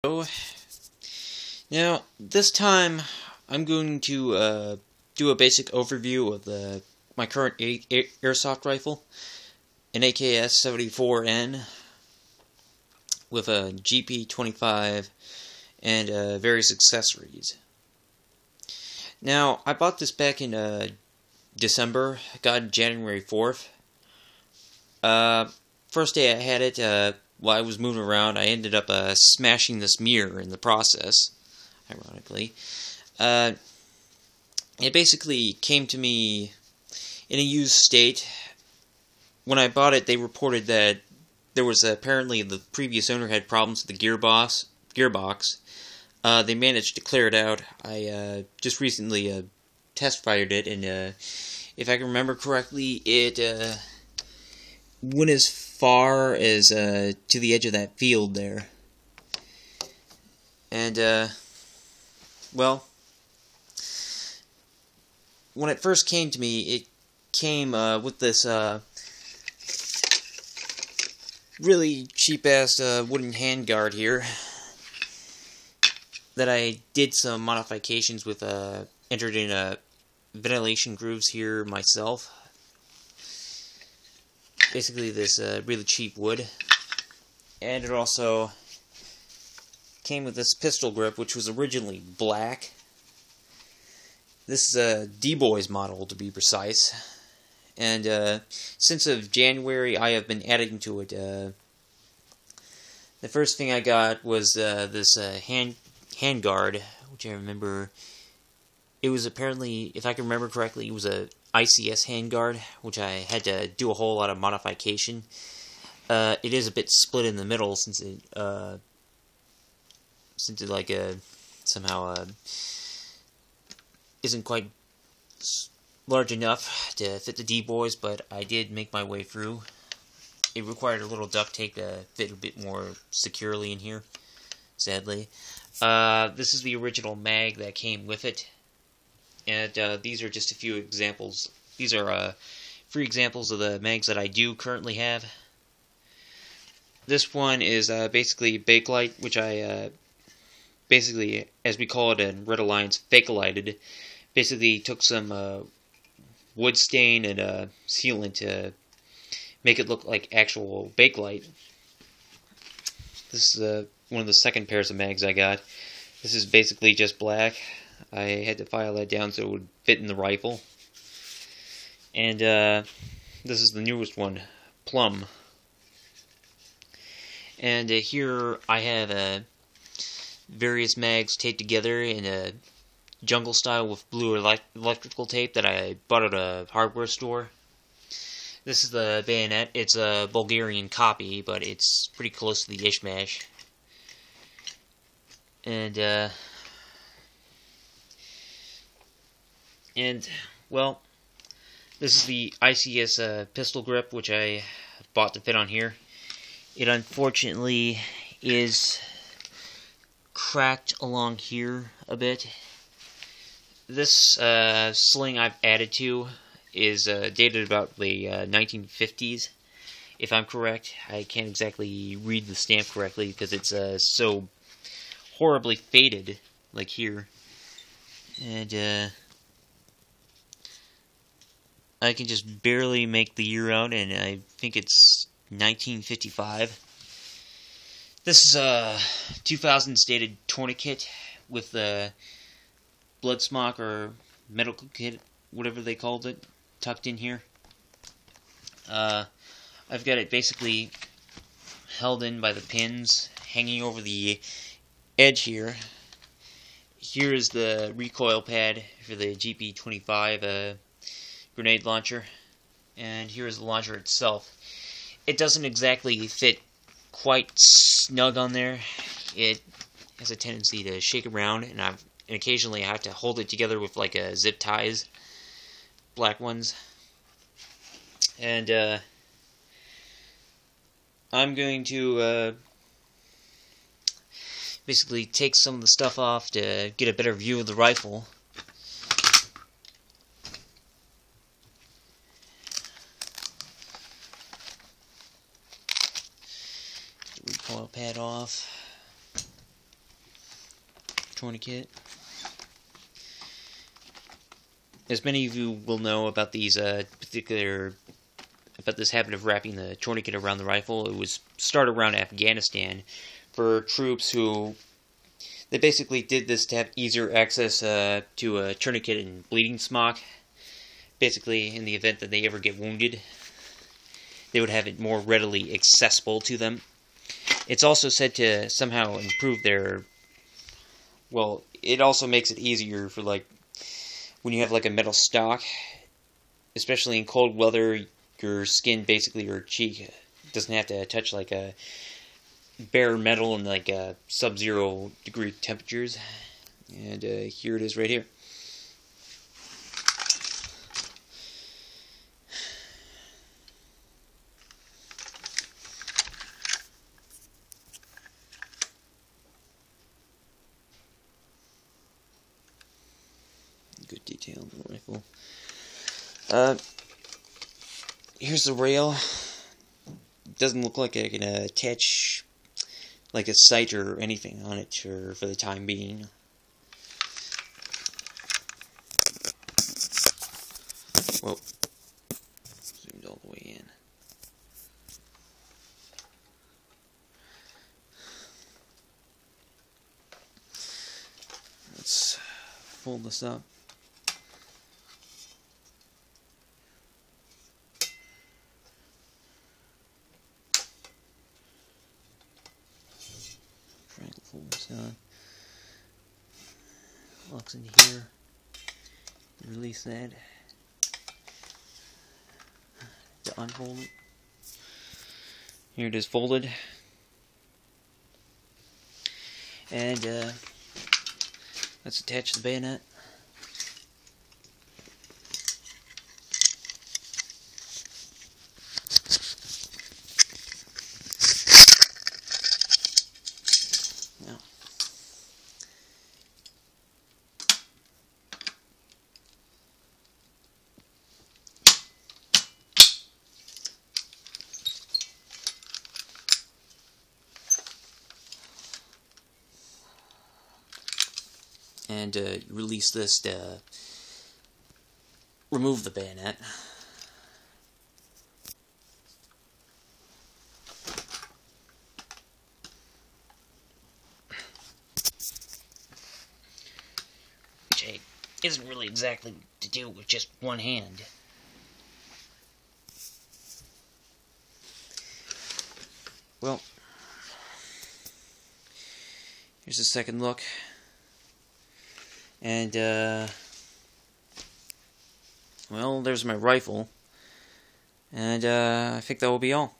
So, now, this time, I'm going to do a basic overview of my current airsoft rifle, an AKS-74N, with a GP-25 and various accessories. Now, I bought this back in December, got it January 4th. First day I had it, while I was moving around, I ended up smashing this mirror in the process, ironically. It basically came to me in a used state. When I bought it, they reported that there was apparently the previous owner had problems with the gearbox. They managed to clear it out. I just recently test fired it, and if I can remember correctly, it went as far as to the edge of that field there. And well, when it first came to me, it came with this really cheap-ass wooden handguard here that I did some modifications with, entered in ventilation grooves here myself. Basically this really cheap wood. And it also came with this pistol grip, which was originally black. This is a D-Boys model, to be precise. And since of January, I have been adding to it. The first thing I got was this handguard, which I remember. It was apparently, if I can remember correctly, it was a ICS handguard, which I had to do a whole lot of modification. It is a bit split in the middle since it like somehow isn't quite large enough to fit the D-Boys, but I did make my way through. It required a little duct tape to fit a bit more securely in here, sadly. This is the original mag that came with it. And these are just a few examples. These are 3 examples of the mags that I do currently have. This one is basically Bakelite, which I basically, as we call it in Red Alliance, Fake-alighted. Basically took some wood stain and sealant to make it look like actual Bakelite. This is one of the second pairs of mags I got. This is basically just black. I had to file that down so it would fit in the rifle. And this is the newest one, Plum. And here I have various mags taped together in a jungle style with blue electrical tape that I bought at a hardware store. This is the bayonet. It's a Bulgarian copy, but it's pretty close to the Ishmash. And well, this is the ICS pistol grip, which I bought to fit on here. It unfortunately is cracked along here a bit. This sling I've added to is dated about the 1950s, if I'm correct. I can't exactly read the stamp correctly because it's so horribly faded, like here. And I can just barely make the year out, and I think it's 1955. This is a 2000s dated tourniquet with the blood smock or medical kit, whatever they called it, tucked in here. I've got it basically held in by the pins, hanging over the edge here. Here is the recoil pad for the GP-25 grenade launcher, and here is the launcher itself. It doesn't exactly fit quite snug on there. It has a tendency to shake around, and occasionally I have to hold it together with like a zip ties, black ones. And I'm going to basically take some of the stuff off to get a better view of the rifle. Recoil pad off. tourniquet. As many of you will know about these about this habit of wrapping the tourniquet around the rifle, it was started around Afghanistan for troops who they basically did this to have easier access to a tourniquet and bleeding smock. Basically, in the event that they ever get wounded, they would have it more readily accessible to them. It's also said to somehow improve their... Well, it also makes it easier for, like, when you have, like, a metal stock, especially in cold weather, your skin, basically your cheek, doesn't have to touch, like, a bare metal in, like, sub-zero degree temperatures. And here it is right here. Good detail on the rifle. Here's the rail. It doesn't look like I can attach like a sight or anything on it for the time being. Whoa. Zoomed all the way in. Let's fold this up. Fold this on. Locks into here. Release that. To unfold it. Here it is folded. And let's attach the bayonet. And release this to remove the bayonet. Which isn't really exactly to do with just one hand. Well, here's a second look. And, well, there's my rifle. And, I think that will be all.